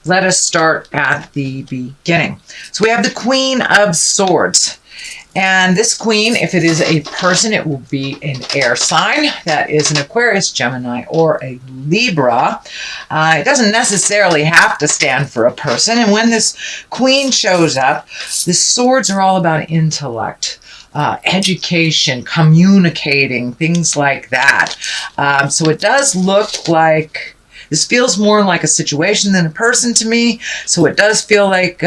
let us start at the beginning. So we have the Queen of Swords. And this queen, if it is a person, it will be an air sign. That is an Aquarius, Gemini, or a Libra. It doesn't necessarily have to stand for a person. And when this queen shows up, the swords are all about intellect, education, communicating, things like that. So it does look like this feels more like a situation than a person to me. So it does feel like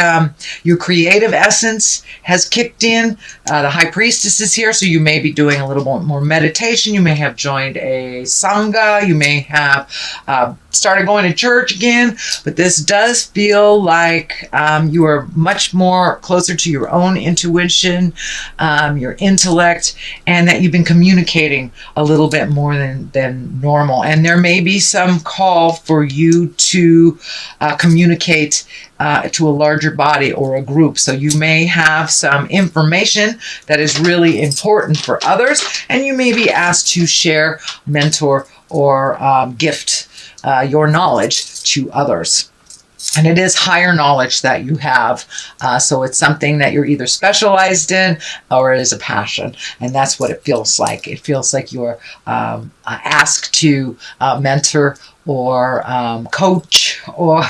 your creative essence has kicked in. The High Priestess is here, so you may be doing a little bit more meditation. You may have joined a Sangha. You may have started going to church again. But this does feel like you are much more closer to your own intuition, your intellect, and that you've been communicating a little bit more than normal. And there may be some call for you to communicate to a larger body or a group. So you may have some information that is really important for others, and you may be asked to share, mentor, or gift your knowledge to others. And it is higher knowledge that you have. So it's something that you're either specialized in or it is a passion. And that's what it feels like. It feels like you're asked to mentor or coach or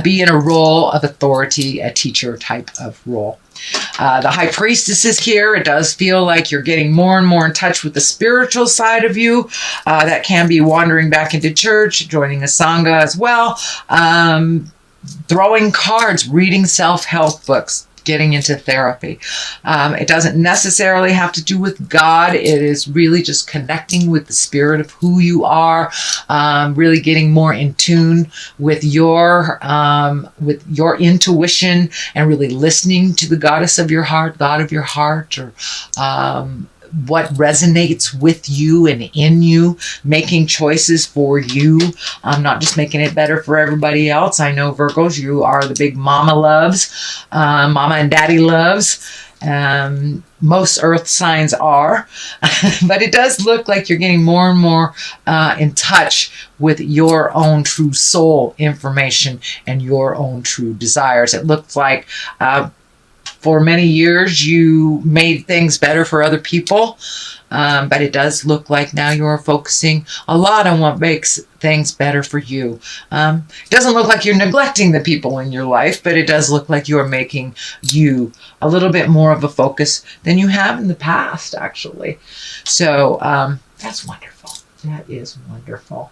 be in a role of authority, a teacher type of role. The High Priestess is here. It does feel like you're getting more and more in touch with the spiritual side of you. That can be wandering back into church, joining a Sangha as well, throwing cards, reading self-help books, getting into therapy. It doesn't necessarily have to do with God. It is really just connecting with the spirit of who you are, really getting more in tune with your intuition and really listening to the goddess of your heart, God of your heart, or what resonates with you and in you, making choices for you, not just making it better for everybody else. I know Virgos, you are the big mama loves, mama and daddy loves. Most earth signs are, but it does look like you're getting more and more in touch with your own true soul information and your own true desires. It looks like for many years, you made things better for other people, but it does look like now you're focusing a lot on what makes things better for you. It doesn't look like you're neglecting the people in your life, but it does look like you're making you a little bit more of a focus than you have in the past, actually. So that's wonderful. That is wonderful.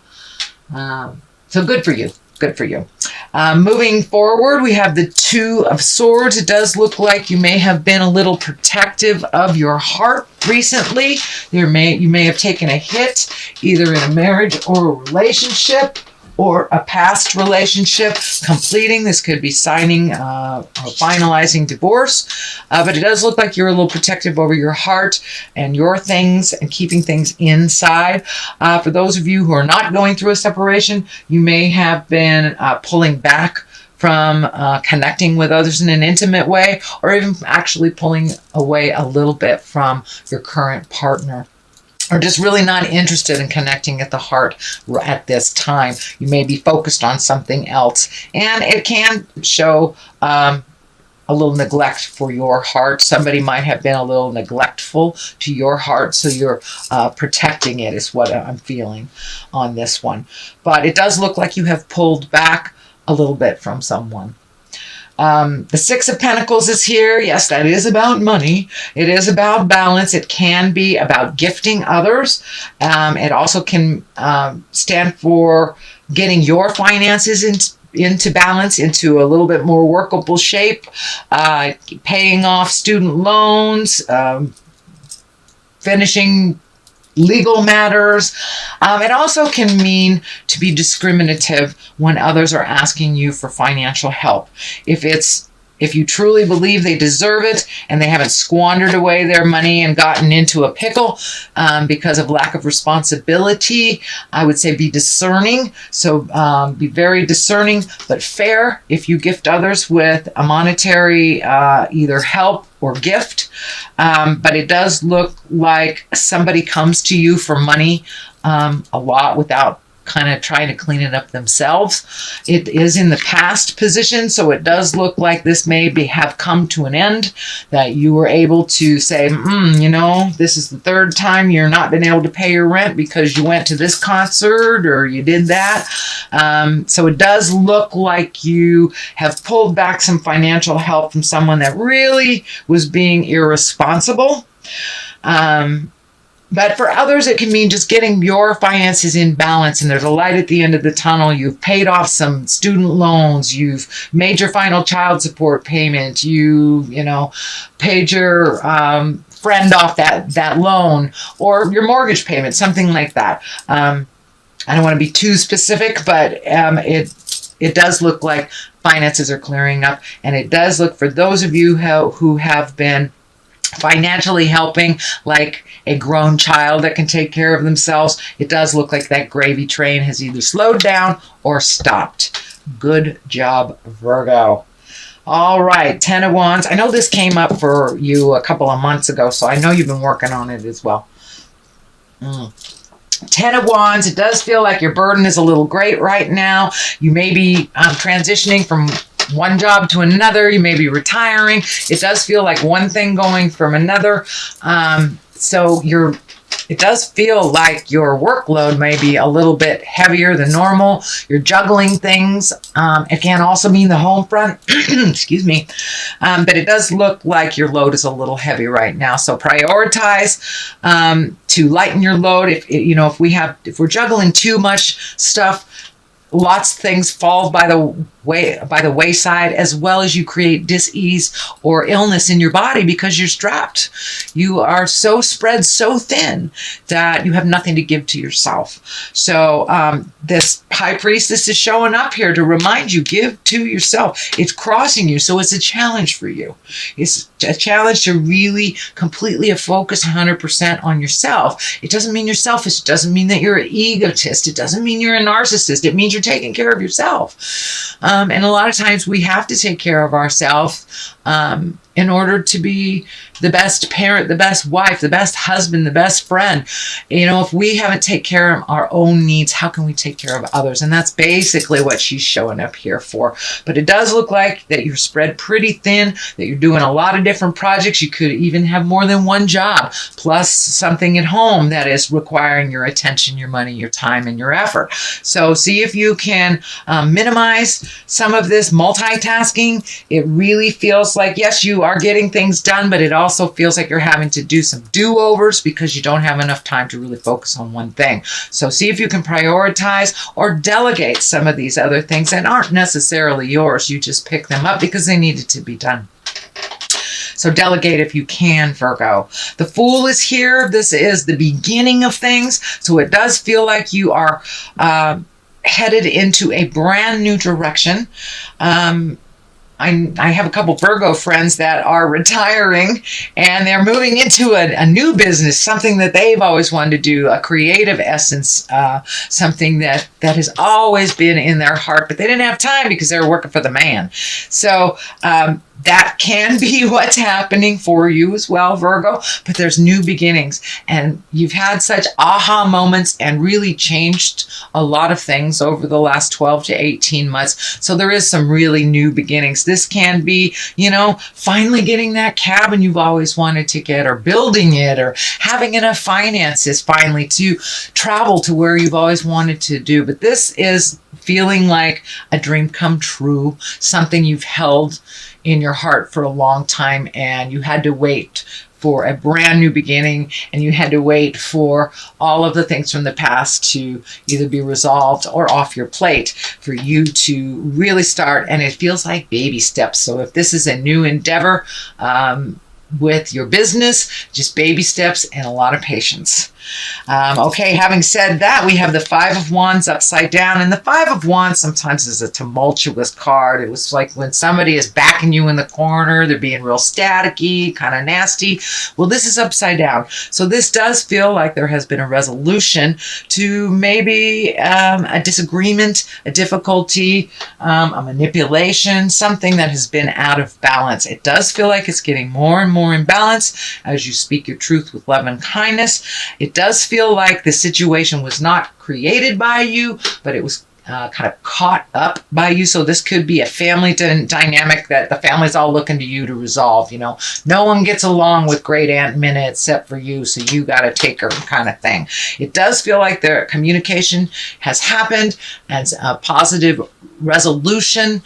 So good for you. Good for you. Moving forward, we have the Two of Swords. It does look like you may have been a little protective of your heart recently. You may have taken a hit, either in a marriage or a relationship, or a past relationship completing. This could be signing or finalizing divorce. But it does look like you're a little protective over your heart and your things and keeping things inside. For those of you who are not going through a separation, you may have been pulling back from connecting with others in an intimate way, or even actually pulling away a little bit from your current partner, or just really not interested in connecting at the heart at this time. You may be focused on something else, and it can show a little neglect for your heart. Somebody might have been a little neglectful to your heart, so you're protecting it is what I'm feeling on this one. But it does look like you have pulled back a little bit from someone. The Six of Pentacles is here. Yes, that is about money. It is about balance. It can be about gifting others. It also can stand for getting your finances into balance, into a little bit more workable shape, paying off student loans, finishing legal matters. It also can mean to be discriminative when others are asking you for financial help. If you truly believe they deserve it and they haven't squandered away their money and gotten into a pickle because of lack of responsibility, I would say be discerning. So be very discerning, but fair if you gift others with a monetary either help or gift. But it does look like somebody comes to you for money a lot without kind of trying to clean it up themselves. It is in the past position, so it does look like this may have come to an end, that you were able to say, you know, this is the third time you're not been able to pay your rent because you went to this concert or you did that. So it does look like you have pulled back some financial help from someone that really was being irresponsible. But for others, it can mean just getting your finances in balance, and there's a light at the end of the tunnel. You've paid off some student loans. You've made your final child support payment. You know, paid your friend off that loan, or your mortgage payment, something like that. I don't want to be too specific, but it does look like finances are clearing up, and it does look, for those of you who have been financially helping, like a grown child that can take care of themselves, it does look like that gravy train has either slowed down or stopped. Good job, Virgo. All right, Ten of Wands. I know this came up for you a couple of months ago, so I know you've been working on it as well. Ten of Wands. It does feel like your burden is a little great right now. You may be transitioning from one job to another. You may be retiring. It does feel like one thing going from another. So it does feel like your workload may be a little bit heavier than normal. You're juggling things. It can also mean the home front. Excuse me. But it does look like your load is a little heavy right now. So prioritize to lighten your load. If we're juggling too much stuff, lots of things fall by the wayside, as well as you create dis-ease or illness in your body because you're strapped. You are so spread so thin that you have nothing to give to yourself. So this High Priestess is showing up here to remind you, give to yourself. It's crossing you, so it's a challenge for you. It's a challenge to really completely focus 100% on yourself. It doesn't mean you're selfish. It doesn't mean that you're an egotist. It doesn't mean you're a narcissist. It means you're taking care of yourself. And a lot of times we have to take care of ourselves in order to be the best parent, the best wife, the best husband, the best friend. If we haven't taken care of our own needs, how can we take care of others? And that's basically what she's showing up here for. But it does look like that you're spread pretty thin, that you're doing a lot of different projects. You could even have more than one job, plus something at home that is requiring your attention, your money, your time, and your effort. So see if you can minimize some of this multitasking. It really feels like, yes, you are getting things done, but it also feels like you're having to do some do-overs because you don't have enough time to really focus on one thing. So see if you can prioritize or delegate some of these other things that aren't necessarily yours. You just pick them up because they needed to be done. So delegate if you can, Virgo. The Fool is here. This is the beginning of things. So it does feel like you are headed into a brand new direction. I have a couple Virgo friends that are retiring, and they're moving into a new business, something that they've always wanted to do, a creative essence, something that has always been in their heart, but they didn't have time because they were working for the man. So that can be what's happening for you as well, Virgo, but there's new beginnings, and you've had such aha moments and really changed a lot of things over the last 12 to 18 months. So there is some really new beginnings. This can be, finally getting that cabin you've always wanted to get, or building it, or having enough finances finally to travel to where you've always wanted to do. But this is feeling like a dream come true, something you've held in your heart for a long time, and you had to wait for a brand new beginning, and you had to wait for all of the things from the past to either be resolved or off your plate for you to really start. And it feels like baby steps. So if this is a new endeavor with your business, just baby steps and a lot of patience. Okay, having said that, we have the Five of Wands upside down, and the Five of Wands sometimes is a tumultuous card. It was like when somebody is backing you in the corner, they're being real staticky, kind of nasty. Well, this is upside down. So this does feel like there has been a resolution to maybe a disagreement, a difficulty, a manipulation, something that has been out of balance. It does feel like it's getting more and more in balance as you speak your truth with love and kindness. It does feel like the situation was not created by you, but it was kind of caught up by you. So this could be a family dynamic that the family's all looking to you to resolve. You know, no one gets along with great Aunt Minna except for you, so you got to take her kind of thing. It does feel like their communication has happened, and a positive resolution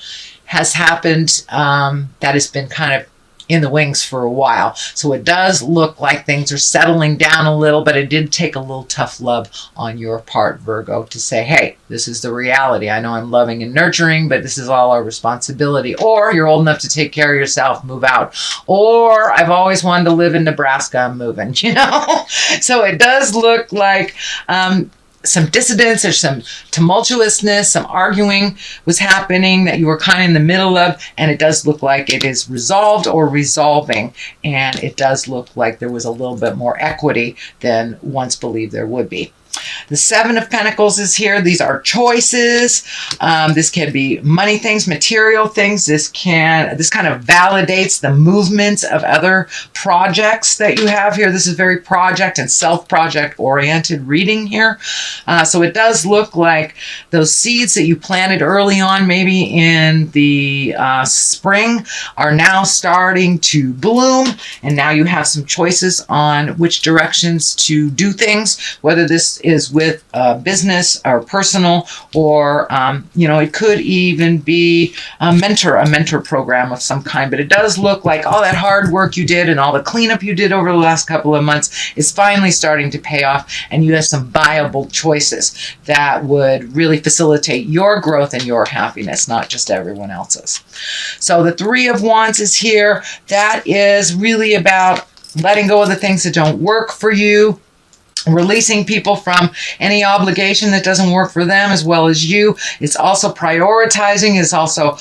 has happened that has been kind of in the wings for a while. So it does look like things are settling down a little, but it did take a little tough love on your part, Virgo, to say, hey, this is the reality. I know I'm loving and nurturing, but this is all our responsibility. Or you're old enough to take care of yourself, move out. Or I've always wanted to live in Nebraska, I'm moving, you know? So it does look like some dissidence or some tumultuousness, some arguing was happening that you were kind of in the middle of, and it does look like it is resolved or resolving, and it does look like there was a little bit more equity than once believed there would be. The Seven of Pentacles is here. These are choices. This can be money things, material things. This kind of validates the movements of other projects that you have here. This is very project and self-project oriented reading here. So it does look like those seeds that you planted early on, maybe in the spring, are now starting to bloom. And now you have some choices on which directions to do things, whether this is with business or personal, or you know, it could even be a mentor program of some kind. But it does look like all that hard work you did and all the cleanup you did over the last couple of months is finally starting to pay off, and you have some viable choices that would really facilitate your growth and your happiness, not just everyone else's. So the Three of Wands is here. That is really about letting go of the things that don't work for you, releasing people from any obligation that doesn't work for them as well as you. It's also prioritizing. It's also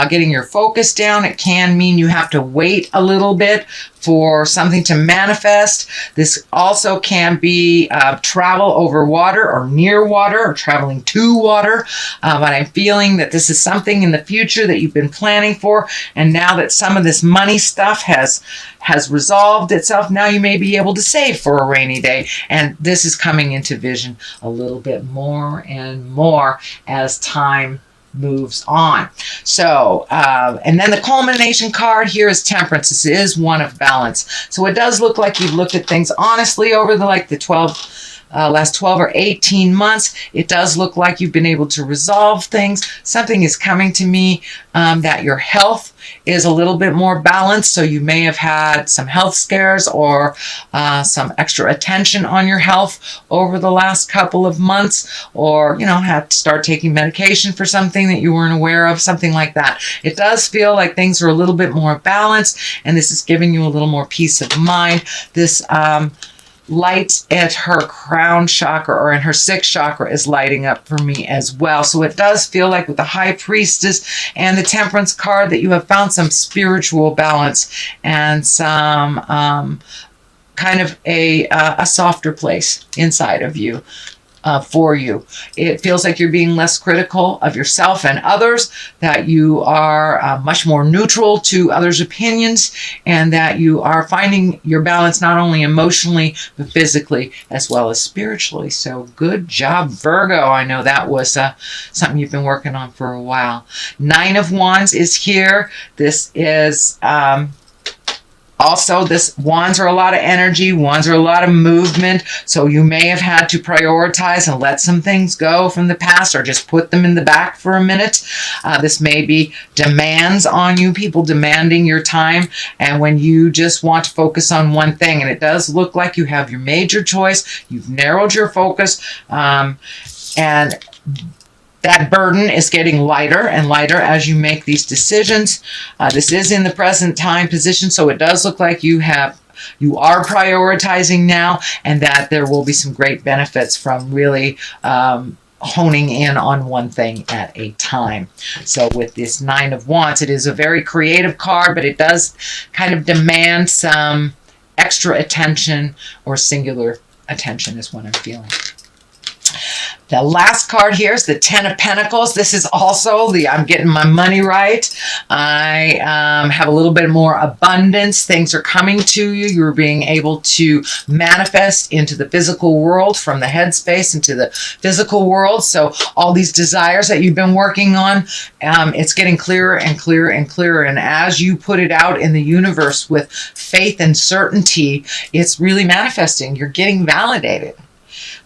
getting your focus down. It can mean you have to wait a little bit for something to manifest. This also can be travel over water or near water or traveling to water. But I'm feeling that this is something in the future that you've been planning for. And now that some of this money stuff has resolved itself, now you may be able to save for a rainy day. And this is coming into vision a little bit more and more as time moves on. So, and then the culmination card here is Temperance. This is one of balance. So it does look like you've looked at things honestly over the last 12 or 18 months. It does look like you've been able to resolve things. Something is coming to me that your health is a little bit more balanced. So you may have had some health scares or some extra attention on your health over the last couple of months, or, you know, had to start taking medication for something that you weren't aware of, something like that. It does feel like things are a little bit more balanced, and this is giving you a little more peace of mind. This light at her crown chakra, or in her sixth chakra, is lighting up for me as well. So it does feel like with the High Priestess and the Temperance card that you have found some spiritual balance and some kind of a softer place inside of you. For you. It feels like you're being less critical of yourself and others, that you are much more neutral to others' opinions, and that you are finding your balance not only emotionally, but physically as well as spiritually. So good job, Virgo. I know that was something you've been working on for a while. Nine of Wands is here. This is also, wands are a lot of energy, wands are a lot of movement, so you may have had to prioritize and let some things go from the past, or just put them in the back for a minute. This may be demands on you, people demanding your time, and when you just want to focus on one thing. And it does look like you have your major choice, you've narrowed your focus, and that burden is getting lighter and lighter as you make these decisions. This is in the present time position, so it does look like you are prioritizing now, and that there will be some great benefits from really honing in on one thing at a time. So with this Nine of Wands, it is a very creative card, but it does kind of demand some extra attention, or singular attention is what I'm feeling. The last card here is the Ten of Pentacles. This is also the I'm getting my money right. I have a little bit more abundance. Things are coming to you. You're being able to manifest into the physical world from the headspace into the physical world. So all these desires that you've been working on, it's getting clearer and clearer and clearer. And as you put it out in the universe with faith and certainty, it's really manifesting. You're getting validated.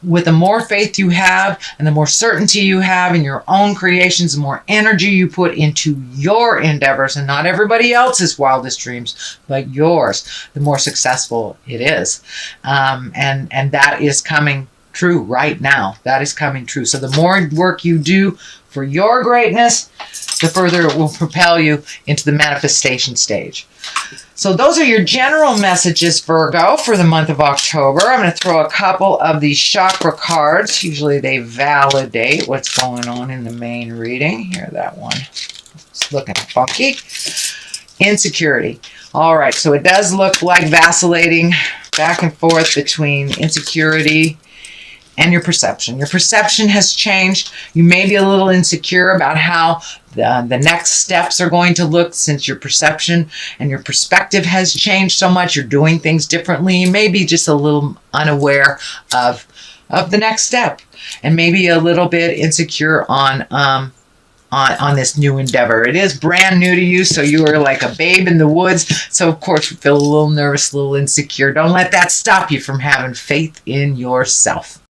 With the more faith you have and the more certainty you have in your own creations, the more energy you put into your endeavors and not everybody else's wildest dreams, but yours, the more successful it is. And that is coming true right now. That is coming true. So the more work you do for your greatness, the further it will propel you into the manifestation stage. So those are your general messages, Virgo, for the month of October. I'm going to throw a couple of these chakra cards. Usually they validate what's going on in the main reading. Here, that one. It's looking funky. Insecurity. All right, so it does look like vacillating back and forth between insecurity and your perception. Your perception has changed. You may be a little insecure about how the next steps are going to look, since your perception and your perspective has changed so much. You're doing things differently. You may be just a little unaware of the next step, and maybe a little bit insecure on this new endeavor. It is brand new to you, so you are like a babe in the woods. So of course you feel a little nervous, a little insecure. Don't let that stop you from having faith in yourself.